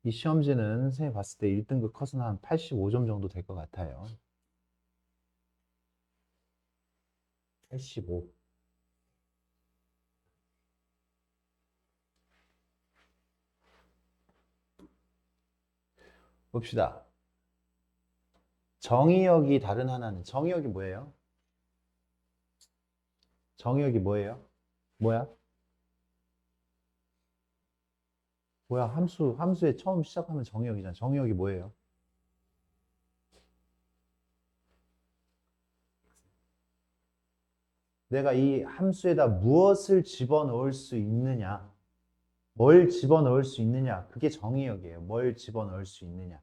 이 시험지는 선생님이 봤을 때 1등급 컷은 한 85점 정도 될 것 같아요. 85. 봅시다. 정의역이 다른 하나는 정의역이 뭐예요? 정의역이 뭐예요? 뭐야? 뭐야? 함수에 처음 시작하면 정의역이잖아. 정의역이 뭐예요? 내가 이 함수에다 무엇을 집어넣을 수 있느냐? 뭘 집어넣을 수 있느냐? 그게 정의역이에요. 뭘 집어넣을 수 있느냐?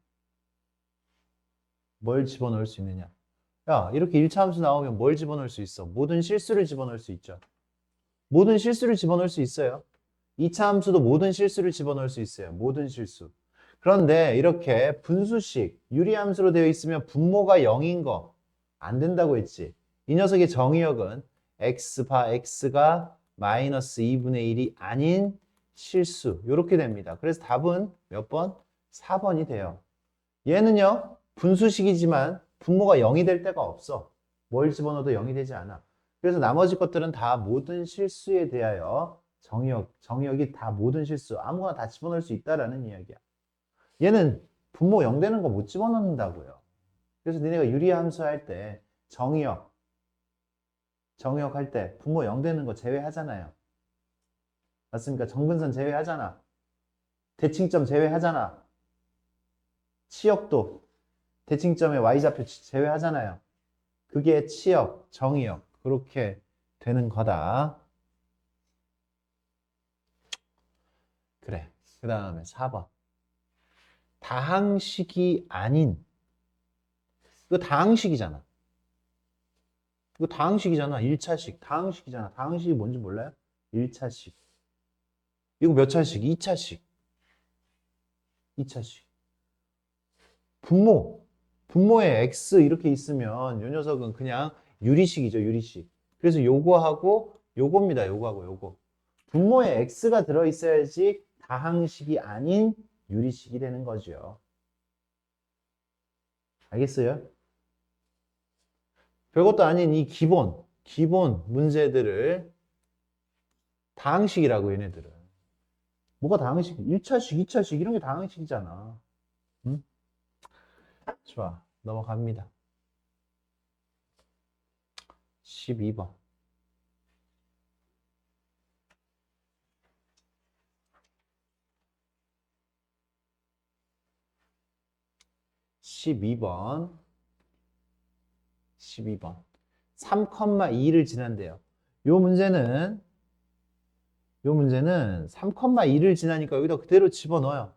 뭘 집어넣을 수 있느냐? 야, 이렇게 1차 함수 나오면 뭘 집어넣을 수 있어? 모든 실수를 집어넣을 수 있죠. 모든 실수를 집어넣을 수 있어요. 2차 함수도 모든 실수를 집어넣을 수 있어요. 모든 실수. 그런데 이렇게 분수식, 유리함수로 되어 있으면 분모가 0인 거 안 된다고 했지. 이 녀석의 정의역은 x가 마이너스 2분의 1이 아닌 실수. 이렇게 됩니다. 그래서 답은 몇 번? 4번이 돼요. 얘는요, 분수식이지만 분모가 0이 될 때가 없어. 뭘 집어넣어도 0이 되지 않아. 그래서 나머지 것들은 다 모든 실수에 대하여 정의역이 다 모든 실수, 아무거나 다 집어넣을 수 있다라는 이야기야. 얘는 분모 0 되는 거 못 집어넣는다고요. 그래서 니네가 유리함수 할 때 정의역 할 때 분모 0 되는 거 제외하잖아요. 맞습니까? 정근선 제외하잖아. 대칭점 제외하잖아. 치역도 대칭점의 y좌표 제외하잖아요. 그게 치역, 정의역 그렇게 되는 거다. 그래. 그 다음에 4번. 다항식이 아닌 이거 다항식이잖아. 이거 다항식이잖아. 1차식. 다항식이잖아. 다항식이 뭔지 몰라요? 1차식. 이거 몇 차식? 2차식. 2차식. 분모에 x 이렇게 있으면 이 녀석은 그냥 유리식이죠. 유리식. 그래서 요거하고 요겁니다. 요거하고 요거. 분모에 x가 들어있어야지 다항식이 아닌 유리식이 되는 거죠. 알겠어요? 별것도 아닌 이 기본 문제들을 다항식이라고 얘네들은. 뭐가 다항식? 1차식, 2차식 이런 게 다항식이잖아. 응? 좋아. 넘어갑니다. 12번. 12번. 12번. 3,2를 지난대요. 요 문제는 3,2를 지나니까 여기다 그대로 집어넣어요.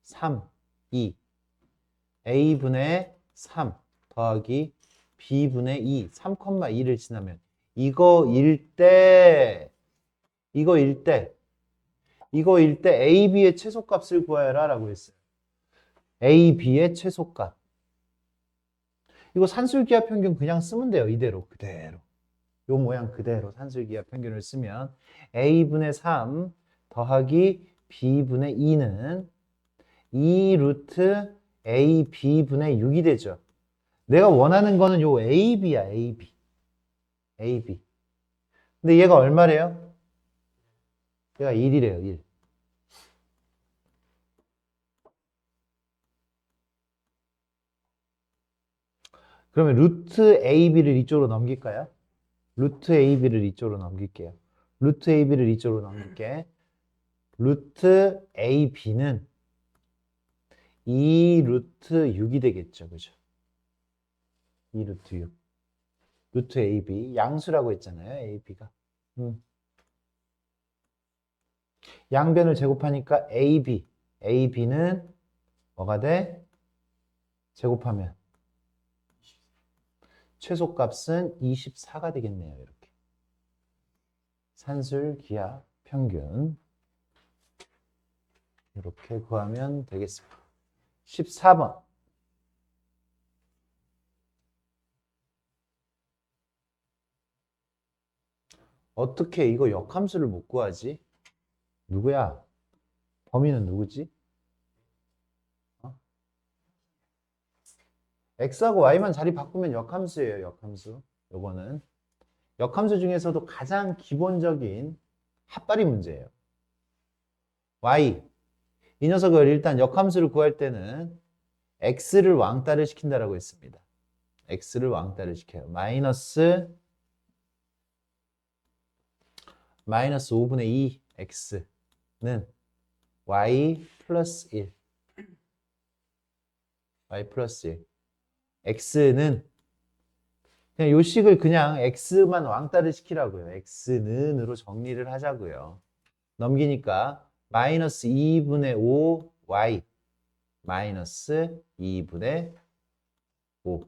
3, 2. a분의 3 더하기 b분의 2. 3,2를 지나면 이거일 때 AB의 최소값을 구하여라 라고 했어요. AB의 최소값. 이거 산술기하 평균 그냥 쓰면 돼요. 이대로 그대로. 요 모양 그대로 산술기하 평균을 쓰면 A분의 3 더하기 B분의 2는 2 루트 AB분의 6이 되죠. 내가 원하는 거는 요 AB야. AB. 근데 얘가 얼마래요? 얘가 1이래요. 1. 그러면 루트 AB를 이쪽으로 넘길까요? 루트 AB를 이쪽으로 넘길게요. 루트 AB를 이쪽으로 넘길게. 루트 AB는 2 루트 6이 되겠죠. 그죠? 2 루트 6. 루트 AB. 양수라고 했잖아요. AB가. 양변을 제곱하니까 AB. AB는 뭐가 돼? 제곱하면 최소값은 24가 되겠네요. 이렇게. 산술 기하 평균. 이렇게 구하면 되겠습니다. 14번. 어떻게 이거 역함수를 못 구하지? 누구야? 범위는 누구지? x하고 y만 자리 바꾸면 역함수예요. 역함수. 요거는 역함수 중에서도 가장 기본적인 핫바리 문제예요. y. 이 녀석을 일단 역함수를 구할 때는 x를 왕따를 시킨다라고 했습니다. x를 왕따를 시켜요. 마이너스 5분의 2 x는 y 플러스 1. y 플러스 1. x는 그냥 요 식을 그냥 x만 왕따를 시키라고요. x는으로 정리를 하자고요. 넘기니까 마이너스 2분의 5 y 마이너스 2분의 5.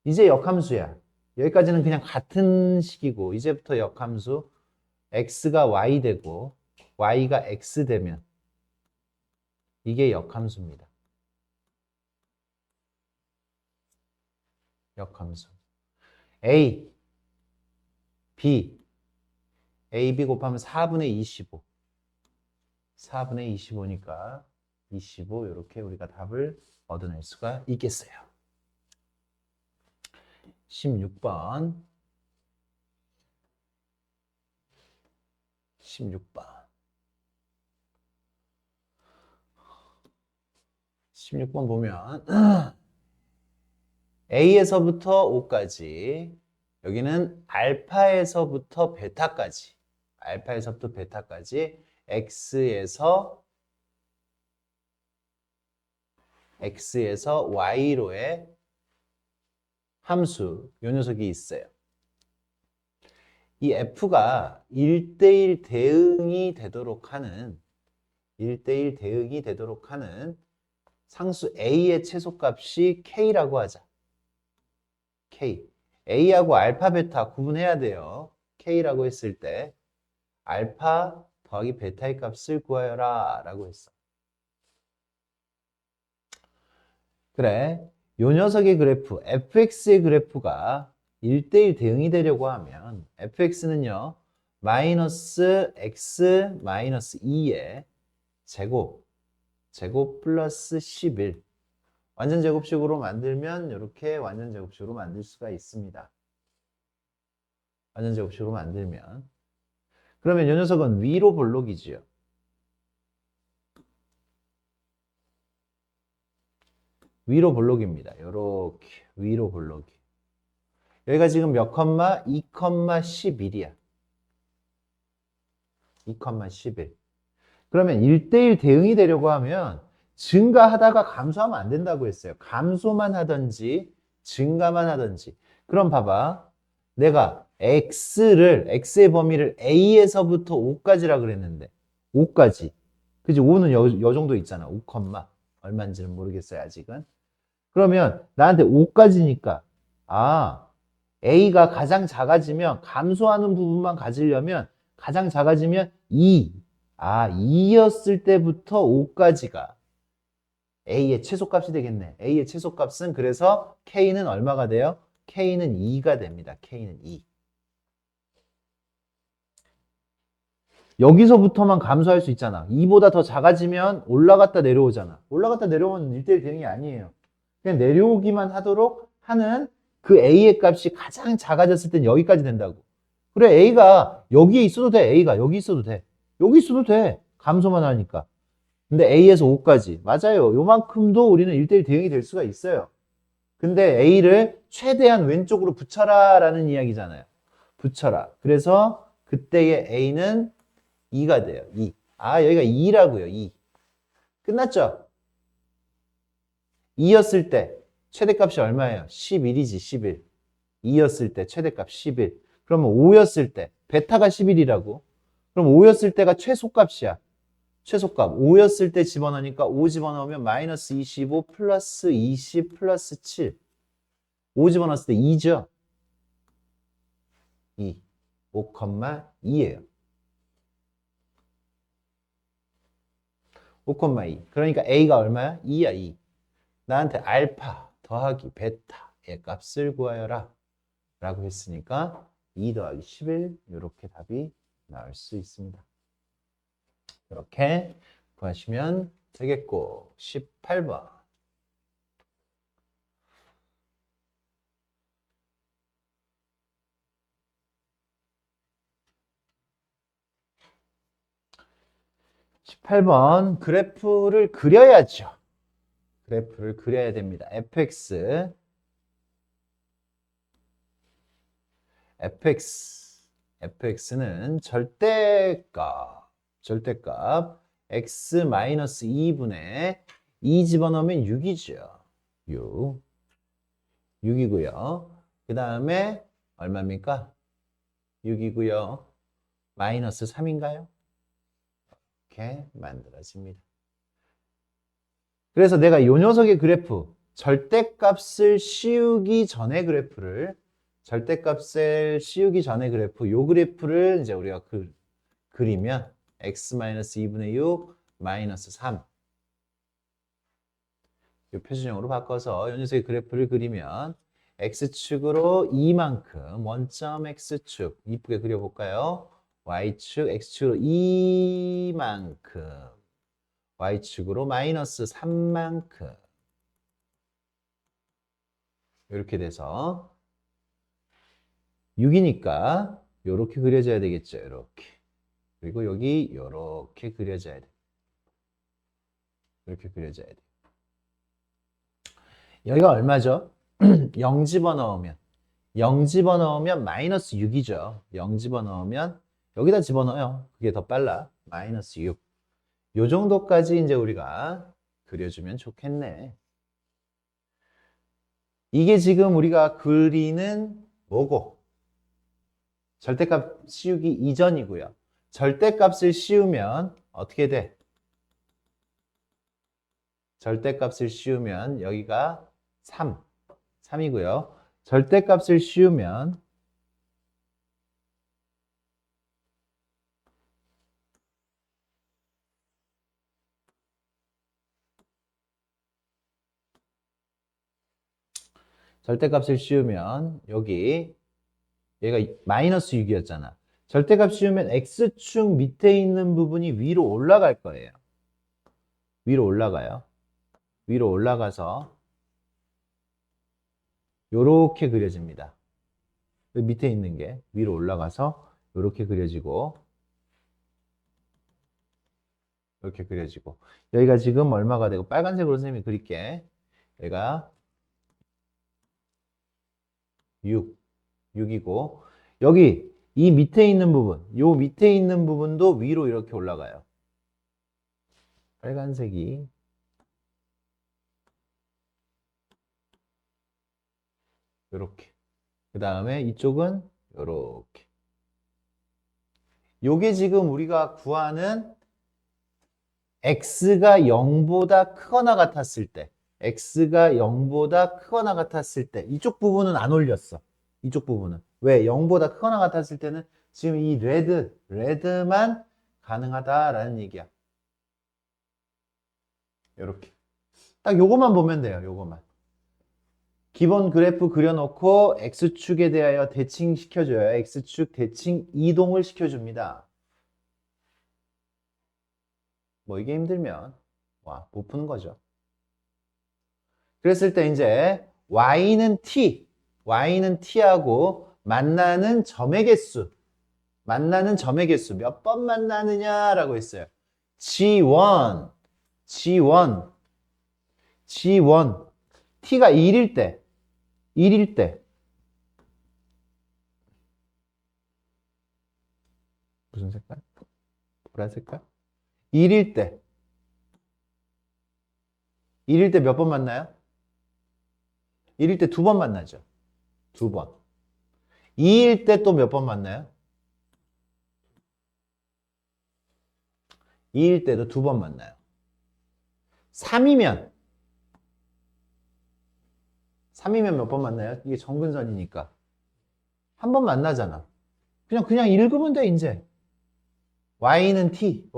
이제 역함수야. 여기까지는 그냥 같은 식이고 이제부터 역함수 x가 y 되고 y가 x 되면 이게 역함수입니다. 역함수. a, b, ab 곱하면 4분의 25. 4분의 25니까 25 이렇게 우리가 답을 얻어낼 수가 있겠어요. 16번. 16번. 16번 보면 A에서부터 O까지 여기는 알파에서부터 베타까지 알파에서부터 베타까지 X에서 Y로의 함수 요 녀석이 있어요. 이 F가 1대1 대응이 되도록 하는 1대1 대응이 되도록 하는 상수 A의 최소값이 K라고 하자. K. A하고 알파, 베타 구분해야 돼요. K라고 했을 때 알파 더하기 베타의 값을 구하여라 라고 했어. 그래, 요 녀석의 그래프 fx의 그래프가 1대1 대응이 되려고 하면 fx는요 마이너스 x 마이너스 2의 제곱 플러스 11 완전 제곱식으로 만들면 이렇게 완전 제곱식으로 만들 수가 있습니다. 완전 제곱식으로 만들면 그러면 이 녀석은 위로 볼록이지요. 위로 볼록입니다. 이렇게 위로 볼록이. 여기가 지금 몇 컴마? 2,11이야. 2,11. 그러면 1대1 대응이 되려고 하면 증가하다가 감소하면 안 된다고 했어요. 감소만 하든지 증가만 하든지. 그럼 봐봐. 내가 x의 범위를 a에서부터 5까지라 그랬는데 5까지. 그지? 5는 요 정도 있잖아. 5, 얼마인지는 모르겠어요. 아직은. 그러면 나한테 5까지니까 a가 가장 작아지면 감소하는 부분만 가지려면 가장 작아지면 2. 2였을 때부터 5까지가 A의 최소값이 되겠네. A의 최소값은 그래서 K는 얼마가 돼요? K는 2가 됩니다. K는 2. 여기서부터만 감소할 수 있잖아. 2보다 더 작아지면 올라갔다 내려오잖아. 올라갔다 내려오면 1대1 대응이 아니에요. 그냥 내려오기만 하도록 하는 그 A의 값이 가장 작아졌을 땐 여기까지 된다고. 그래, A가 여기에 있어도 돼. A가 여기 있어도 돼. 여기 있어도 돼. 감소만 하니까. 근데 A에서 5까지. 맞아요. 요만큼도 우리는 1대1 대응이 될 수가 있어요. 근데 A를 최대한 왼쪽으로 붙여라 라는 이야기잖아요. 붙여라. 그래서 그때의 A는 2가 돼요. 2. 여기가 2라고요. 2. 끝났죠? 2였을 때 최대값이 얼마예요? 11이지. 11. 2였을 때 최대값 11. 그러면 5였을 때 베타가 11이라고. 그럼 5였을 때가 최소값이야. 최소값 5였을 때 집어넣으니까 5 집어넣으면 마이너스 25 플러스 20 플러스 7. 5 집어넣었을 때 2죠? 2. 5,2예요. 5,2. 그러니까 A가 얼마야? 2야, 2. 나한테 알파 더하기 베타의 값을 구하여라 라고 했으니까 2 더하기 11 이렇게 답이 나올 수 있습니다. 이렇게 구하시면 되겠고 18번. 그래프를 그려야죠. 그래프를 그려야 됩니다. fx는 절대값 x-2분의 2 집어넣으면 6이죠. 6이고요. 그 다음에 얼마입니까? 6이고요. 마이너스 3인가요? 이렇게 만들어집니다. 그래서 내가 요 녀석의 그래프, 절대값을 씌우기 전에 그래프를, 요 그래프를 이제 우리가 그리면 x-2분의 6 마이너스 3. 이 표준형으로 바꿔서 요 녀석의 그래프를 그리면 x축으로 2만큼, 원점 x축, 이쁘게 그려볼까요? y축, x축으로 2만큼, y축으로 마이너스 3만큼. 이렇게 돼서 6이니까 이렇게 그려져야 되겠죠. 이렇게. 그리고 여기 이렇게 그려져야 돼. 이렇게 그려져야 돼. 여기가 얼마죠? 0 집어넣으면 마이너스 6이죠. 0 집어넣으면 여기다 집어넣어요. 그게 더 빨라. 마이너스 6. 요 정도까지 이제 우리가 그려주면 좋겠네. 이게 지금 우리가 그리는 뭐고? 절대값 씌우기 이전이고요. 절대값을 씌우면 어떻게 돼? 절대값을 씌우면 여기가 3이고요. 절대값을 씌우면 여기 얘가 마이너스 6이었잖아. 절대값 씌우면 x축 밑에 있는 부분이 위로 올라갈 거예요. 위로 올라가요. 위로 올라가서 요렇게 그려집니다. 밑에 있는 게 위로 올라가서 요렇게 그려지고 이렇게 그려지고 여기가 지금 얼마가 되고 빨간색으로 선생님이 그릴게. 여기가 6이고 여기 이 밑에 있는 부분, 요 밑에 있는 부분도 위로 이렇게 올라가요. 빨간색이 이렇게. 그 다음에 이쪽은 이렇게. 요게 지금 우리가 구하는 x가 0보다 크거나 같았을 때, x가 0보다 크거나 같았을 때, 이쪽 부분은 안 올렸어. 이쪽 부분은. 왜? 0보다 크거나 같았을 때는 지금 이 레드만 가능하다라는 얘기야. 이렇게. 딱 요것만 보면 돼요. 요것만. 기본 그래프 그려놓고 x축에 대하여 대칭시켜줘요. x축 대칭 이동을 시켜줍니다. 뭐 이게 힘들면 못 푸는 거죠. 그랬을 때 이제 y는 t하고 만나는 점의 개수 몇 번 만나느냐라고 했어요. G1 t가 1일 때 무슨 색깔? 보라 색깔? 1일 때 몇 번 만나요? 1일 때 2번 만나죠. 2번. 2일 때 또 몇 번 만나요? 2일 때도 2번 만나요. 3이면 몇 번 만나요? 이게 정근선이니까. 한 번 만나잖아. 그냥 읽으면 돼, 이제. y는 t,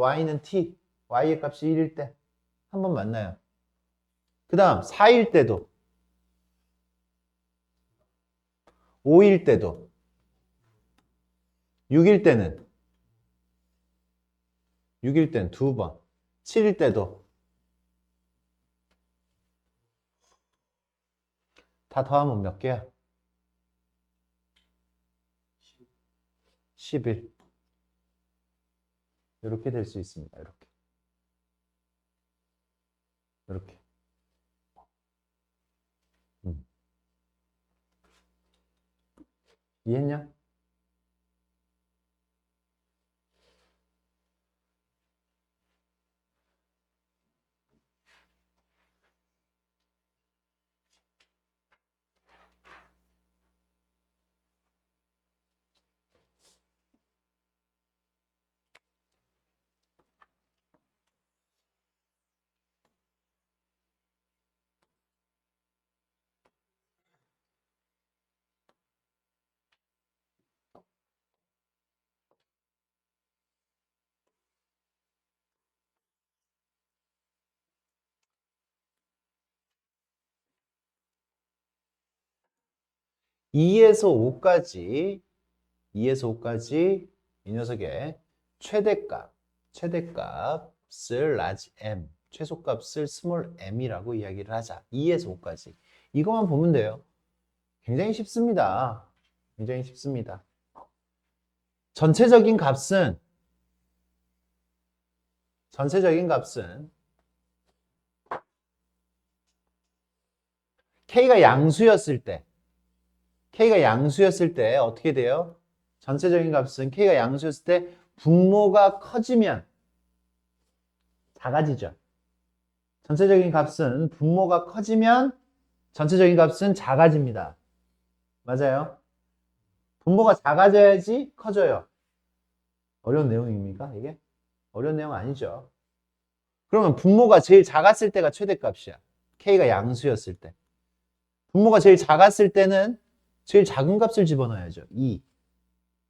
y의 값이 1일 때 한 번 만나요. 그 다음 4일 때도 5일 때도 6일 때는 6일 땐 2번. 7일 때도 다 더하면 몇 개야? 11. 이렇게 될 수 있습니다. 이렇게. 이렇게. 이해했냐? (2에서 5까지) 2에서 5까지 이 녀석의 최대값을 large m, 최소값을 small m이라고 이야기를 하자. 2에서 5까지. 이것만 보면 돼요. 굉장히 쉽습니다. 굉장히 쉽습니다. 전체적인 값은 K가 양수였을 때 어떻게 돼요? 전체적인 값은 K가 양수였을 때 분모가 커지면 작아지죠. 전체적인 값은 분모가 커지면 전체적인 값은 작아집니다. 맞아요? 분모가 작아져야지 커져요. 어려운 내용입니까, 이게? 어려운 내용 아니죠. 그러면 분모가 제일 작았을 때가 최대값이야. K가 양수였을 때. 분모가 제일 작았을 때는 제일 작은 값을 집어넣어야죠. 2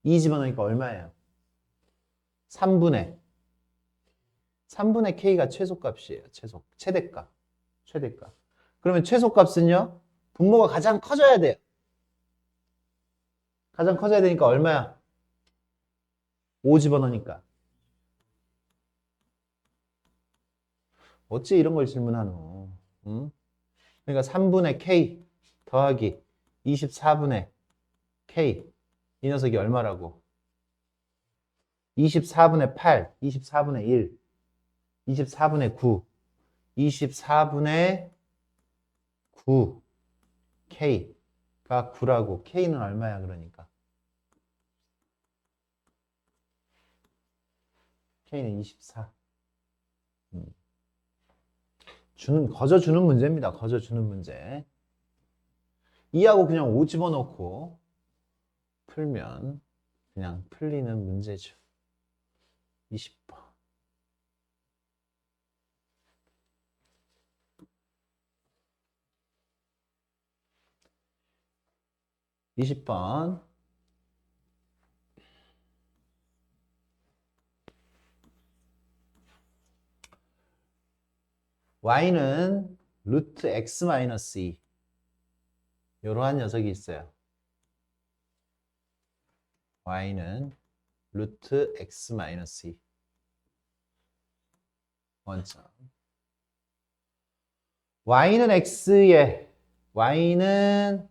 집어넣으니까 얼마예요? 3분의 K가 최소값이에요. 최대값. 그러면 최소값은요? 분모가 가장 커져야 돼요. 가장 커져야 되니까 얼마야? 5 집어넣으니까. 어찌 이런 걸 질문하노? 응? 그러니까 3분의 K 더하기 24분의 K. 이 녀석이 얼마라고? 24분의 8, 24분의 1, 24분의 9, 24분의 9 K가 9라고. K는 얼마야 그러니까? K는 24. 거저주는 문제입니다. 거저주는 문제. 2하고 그냥 5 집어넣고 풀면 그냥 풀리는 문제죠. 20번. 20번. y는 루트 x 마이너스 2. 이러한 녀석이 있어요. y는 루트 x 마이너스 2. 원점. y는 x에 y는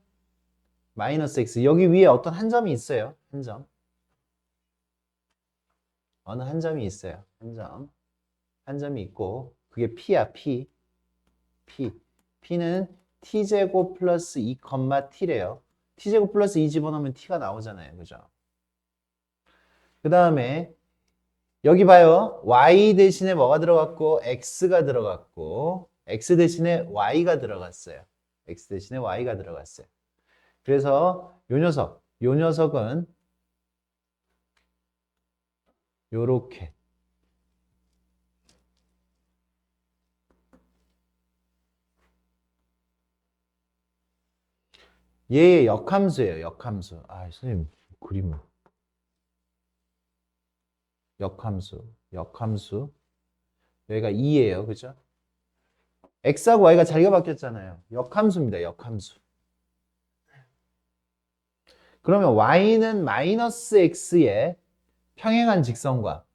마이너스 x. 여기 위에 어떤 한 점이 있어요. 한 점. 어느 한 점이 있어요. 한 점. 한 점이 있고 그게 p야. p는 t제곱 플러스 2, t래요. t제곱 플러스 2 집어넣으면 t가 나오잖아요. 그죠? 그 다음에 여기 봐요. y 대신에 뭐가 들어갔고 x가 들어갔고 x 대신에 y가 들어갔어요. x 대신에 y가 들어갔어요. 그래서 요 녀석은 요렇게 얘의 역함수예요. 역함수. 아, 선생님 그림을. 역함수. 여기가 2예요. 그죠? x하고 y가 자리가 바뀌었잖아요. 역함수입니다. 역함수. 그러면 y는 마이너스 x의 평행한 직선과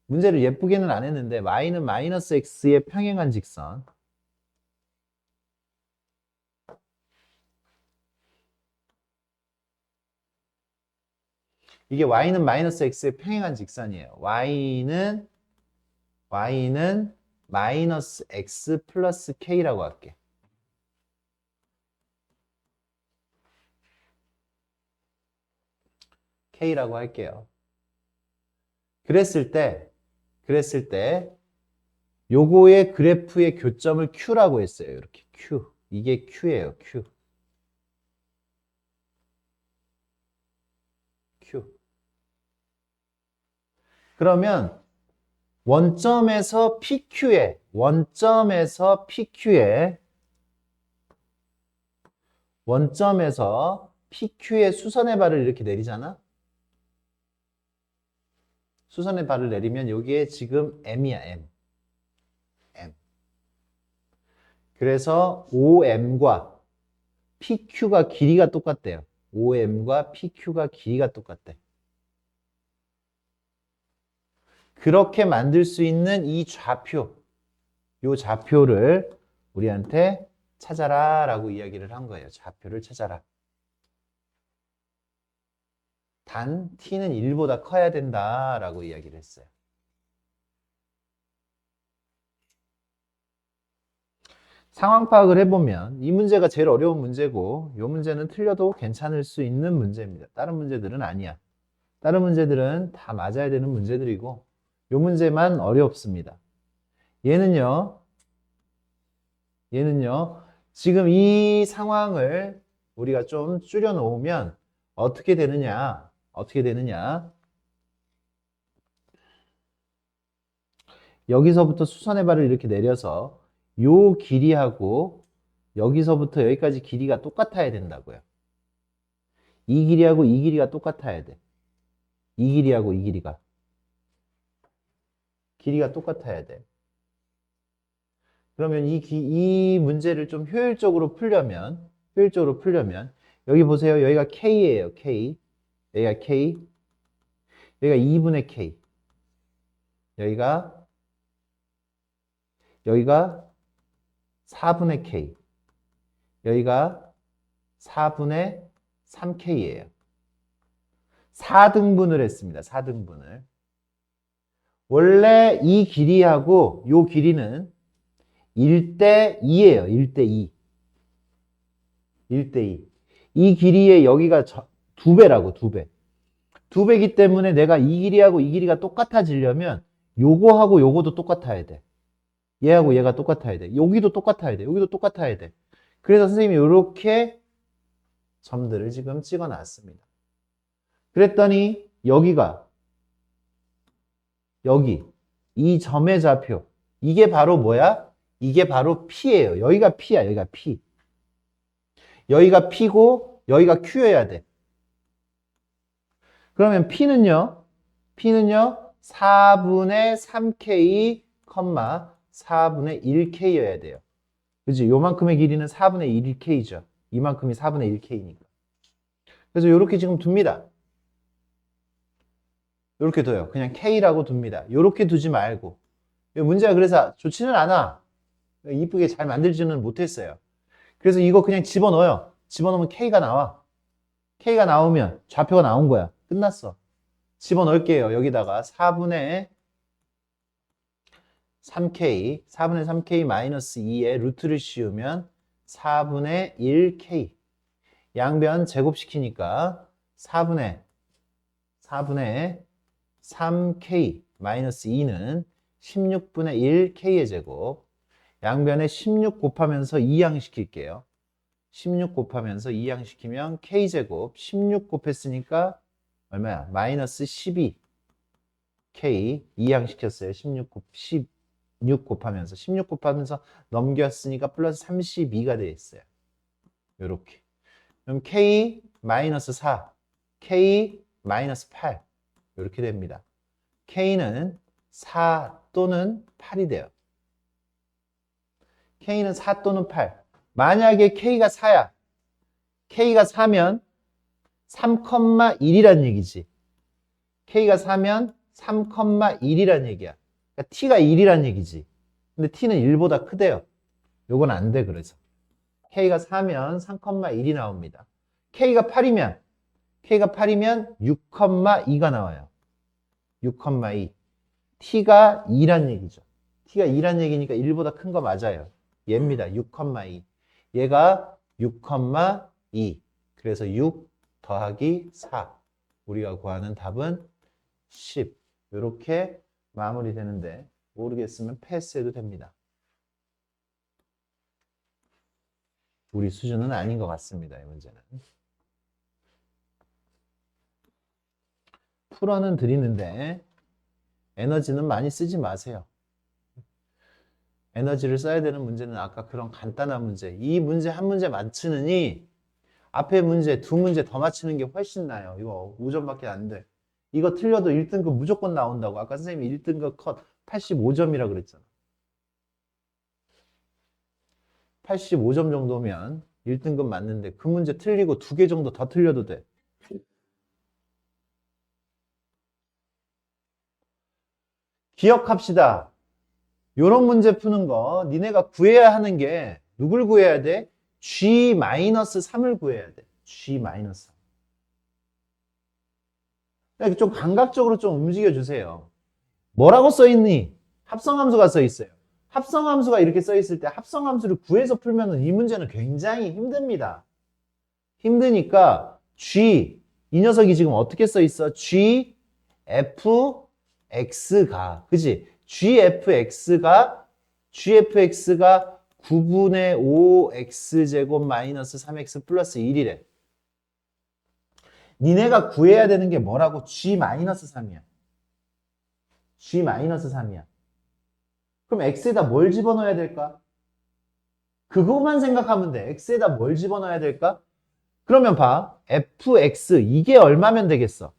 문제를 예쁘게는 안 했는데 y는 마이너스 x에 평행한 직선. 이게 y는 마이너스 x에 평행한 직선이에요. y는 마이너스 x 플러스 k라고 할게. k라고 할게요. 그랬을 때 요거의 그래프의 교점을 q라고 했어요. 이렇게 q. 이게 q예요. q. 그러면 원점에서 PQ에 수선의 발을 이렇게 내리잖아. 수선의 발을 내리면 여기에 지금 M이야, M. 그래서 OM과 PQ가 길이가 똑같대요. OM과 PQ가 길이가 똑같대. 그렇게 만들 수 있는 이 좌표, 요 좌표를 우리한테 찾아라 라고 이야기를 한 거예요. 좌표를 찾아라. 단 t는 1보다 커야 된다 라고 이야기를 했어요. 상황 파악을 해보면 이 문제가 제일 어려운 문제고 이 문제는 틀려도 괜찮을 수 있는 문제입니다. 다른 문제들은 아니야. 다른 문제들은 다 맞아야 되는 문제들이고 이 문제만 어렵습니다. 얘는요 지금 이 상황을 우리가 좀 줄여 놓으면 어떻게 되느냐 여기서부터 수선의 발을 이렇게 내려서 요 길이하고 여기서부터 여기까지 길이가 똑같아야 된다고요. 이 길이하고 이 길이가 똑같아야 돼. 이 길이하고 이 길이가 똑같아야 돼. 그러면 이 문제를 좀 효율적으로 풀려면 여기 보세요. 여기가 K예요. K. 여기가 K. 여기가 2분의 K. 여기가 4분의 K. 여기가 4분의 3K예요. 4등분을 했습니다. 4등분을. 원래 이 길이하고 요 길이는 1대 2예요. 1대 2. 1대 2. 이 길이의 여기가 2배라고, 2배. 2배이기 때문에 내가 이 길이하고 이 길이가 똑같아지려면 요거하고 요거도 똑같아야 돼. 얘하고 얘가 똑같아야 돼. 여기도 똑같아야 돼. 여기도 똑같아야 돼. 그래서 선생님이 이렇게 점들을 지금 찍어 놨습니다. 그랬더니 여기가 여기 이 점의 좌표 이게 바로 뭐야? 이게 바로 P예요. 여기가 P야. 여기가 P. 여기가 P고 여기가 Q여야 돼. 그러면 P는요 4분의 3K, 4분의 1K여야 돼요. 그치? 요만큼의 길이는 4분의 1K죠. 이만큼이 4분의 1K니까. 그래서 이렇게 지금 둡니다. 이렇게 둬요. 그냥 K라고 둡니다. 이렇게 두지 말고. 문제가 그래서 좋지는 않아. 이쁘게 잘 만들지는 못했어요. 그래서 이거 그냥 집어넣어요. 집어넣으면 K가 나와. K가 나오면 좌표가 나온 거야. 끝났어. 집어넣을게요. 여기다가 4분의 3K 마이너스 2에 루트를 씌우면 4분의 1K. 양변 제곱시키니까 4분의 3K 마이너스 2는 16분의 1K의 제곱. 양변에 16 곱하면서 2양 시킬게요. 16 곱하면서 2양 시키면 K제곱. 16 곱했으니까 얼마야? 마이너스 12K. 2양 시켰어요. 16 곱하면서 넘겼으니까 플러스 32가 되어 있어요. 요렇게. 그럼 K 마이너스 4, K 마이너스 8 이렇게 됩니다. K는 4 또는 8이 돼요. K는 4 또는 8. 만약에 K가 4야. K가 4면 3,1이란 얘기지. K가 4면 3,1이란 얘기야. 그러니까 t가 1이란 얘기지. 근데 t는 1보다 크대요. 요건 안 돼, 그래서. k가 4면 3,1이 나옵니다. k가 8이면 6,2가 나와요. 6,2. t가 2란 얘기죠. t가 2란 얘기니까 1보다 큰 거 맞아요. 얘입니다. 6,2. 얘가 6,2. 그래서 6 더하기 4. 우리가 구하는 답은 10. 이렇게 마무리되는데 모르겠으면 패스해도 됩니다. 우리 수준은 아닌 것 같습니다. 이 문제는. 풀어는 드리는데 에너지는 많이 쓰지 마세요. 에너지를 써야 되는 문제는 아까 그런 간단한 문제. 이 문제 한 문제 맞추느니 앞에 문제 두 문제 더 맞추는 게 훨씬 나아요. 이거 5점밖에 안 돼. 이거 틀려도 1등급 무조건 나온다고. 아까 선생님이 1등급 컷 85점이라 그랬잖아. 85점 정도면 1등급 맞는데 그 문제 틀리고 2개 정도 더 틀려도 돼. 기억합시다. 요런 문제 푸는 거 니네가 구해야 하는 게 누굴 구해야 돼? G-3을 구해야 돼. G-3. 좀 감각적으로 좀 움직여 주세요. 뭐라고 써 있니? 합성함수가 써 있어요. 합성함수가 이렇게 써 있을 때 합성함수를 구해서 풀면 이 문제는 굉장히 힘듭니다. 힘드니까 G, 이 녀석이 지금 어떻게 써 있어? G, F, X가, 그지? GFX가 9분의 5X제곱 마이너스 3X 플러스 1이래. 니네가 구해야 되는 게 뭐라고? G-3이야. G-3이야. 그럼 X에다 뭘 집어넣어야 될까? 그거만 생각하면 돼. X에다 뭘 집어넣어야 될까? 그러면 봐. fx 이게 얼마면 되겠어?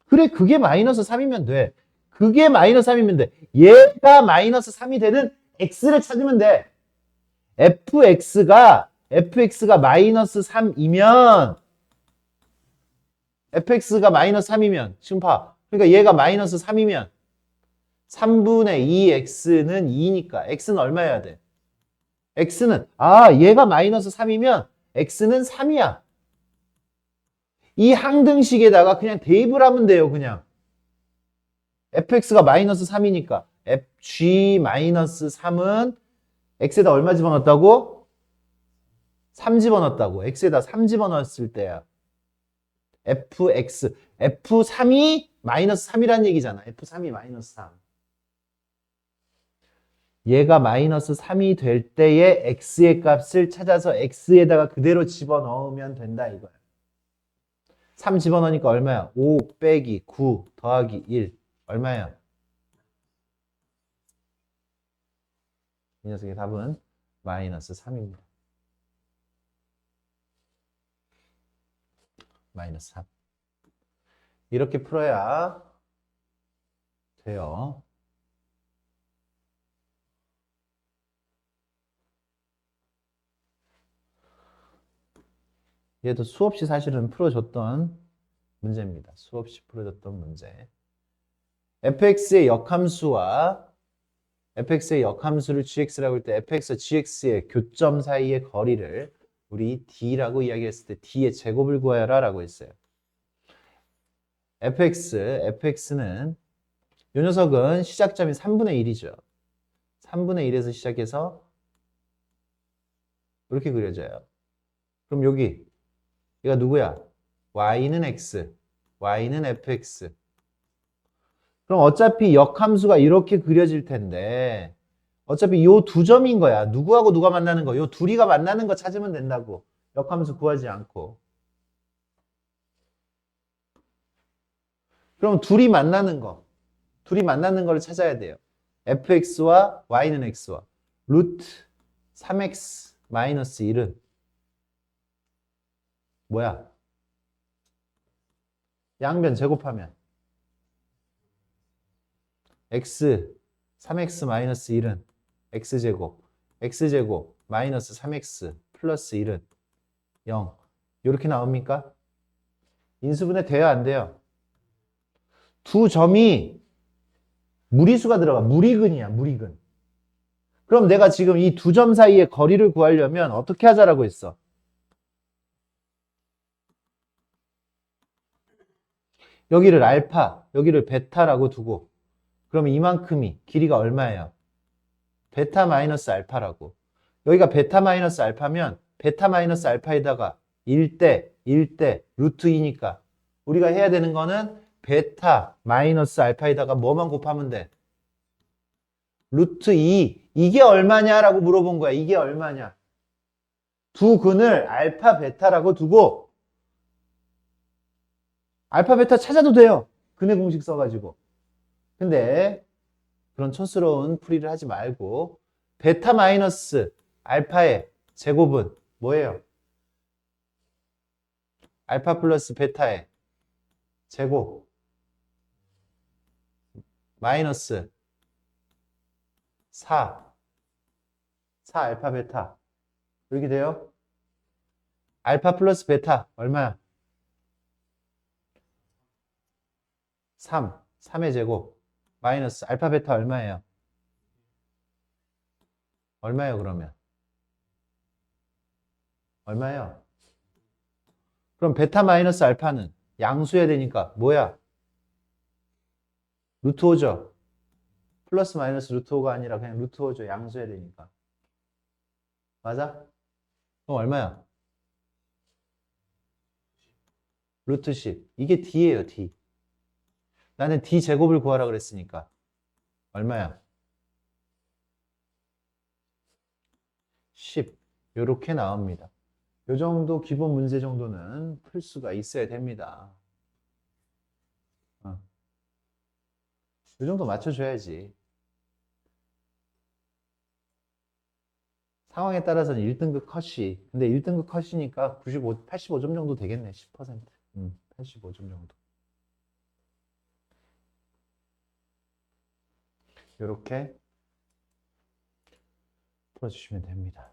그래, 그게 마이너스 3이면 돼. 그게 마이너스 3이면 돼. 얘가 마이너스 3이 되는 x를 찾으면 돼. fx가 마이너스 3이면 fx가 마이너스 3이면 지금 봐. 그러니까 얘가 마이너스 3이면 3분의 2x는 2니까 x는 얼마여야 돼? x는 얘가 마이너스 3이면 x는 3이야. 이 항등식에다가 그냥 대입을 하면 돼요. 그냥 fx가 마이너스 3이니까 g-3은 x에다 얼마 집어넣었다고? 3 집어넣었다고. x에다 3 집어넣었을 때야. f3이 마이너스 3이란 얘기잖아. f3이 마이너스 3. 얘가 마이너스 3이 될 때의 x의 값을 찾아서 x에다가 그대로 집어넣으면 된다 이거야. 3 집어넣으니까 얼마야? 5 빼기 9 더하기 1 얼마야? 이 녀석의 답은 마이너스 3입니다. 마이너스 3. 이렇게 풀어야 돼요. 얘도 수없이 사실은 풀어줬던 문제입니다. 수없이 풀어줬던 문제. fx의 역함수를 gx라고 할 때 fx와 gx의 교점 사이의 거리를 우리 d라고 이야기했을 때 d의 제곱을 구하여라 라고 했어요. fx는 이 녀석은 시작점이 3분의 1이죠. 3분의 1에서 시작해서 이렇게 그려져요. 그럼 얘가 누구야? y는 x, y는 fx. 그럼 어차피 역함수가 이렇게 그려질 텐데 어차피 요 두 점인 거야. 누구하고 누가 만나는 거? 요 둘이가 만나는 거 찾으면 된다고. 역함수 구하지 않고. 그럼 둘이 만나는 거를 찾아야 돼요. fx와 y는 x와 루트 3x 마이너스 1은 뭐야? 양변 제곱하면 x 3x 마이너스 1은 x제곱 마이너스 3x 플러스 1은 0 이렇게 나옵니까? 인수분해 돼요 안 돼요? 두 점이 무리수가 들어가. 무리근이야, 무리근. 그럼 내가 지금 이 두 점 사이의 거리를 구하려면 어떻게 하자라고 했어? 여기를 알파, 여기를 베타라고 두고 그러면 이만큼이 길이가 얼마예요? 베타 마이너스 알파라고. 여기가 베타 마이너스 알파면 베타 마이너스 알파에다가 1대, 1대, 루트 2니까 우리가 해야 되는 거는 베타 마이너스 알파에다가 뭐만 곱하면 돼? 루트 2. 이게 얼마냐라고 물어본 거야. 이게 얼마냐. 두 근을 알파, 베타라고 두고 알파, 베타 찾아도 돼요. 근의 공식 써가지고. 근데 그런 촌스러운 풀이를 하지 말고 베타 마이너스 알파의 제곱은 뭐예요? 알파 플러스 베타의 제곱 마이너스 4 알파 베타 이렇게 돼요? 알파 플러스 베타 얼마야? 3의 제곱 마이너스 알파 베타 얼마예요? 얼마예요 그러면? 얼마예요? 그럼 베타 마이너스 알파는 양수해야 되니까 뭐야? 루트 5죠? 플러스 마이너스 루트 5가 아니라 그냥 루트 5죠. 양수해야 되니까. 맞아? 그럼 얼마야? 루트 10. 이게 D예요, D. 나는 D 제곱을 구하라 그랬으니까. 얼마야? 10. 요렇게 나옵니다. 요 정도 기본 문제 정도는 풀 수가 있어야 됩니다. 요 정도 맞춰줘야지. 상황에 따라서는 1등급 컷이. 근데 1등급 컷이니까 85점 정도 되겠네. 10%. 85점 정도. 요렇게 풀어주시면 됩니다.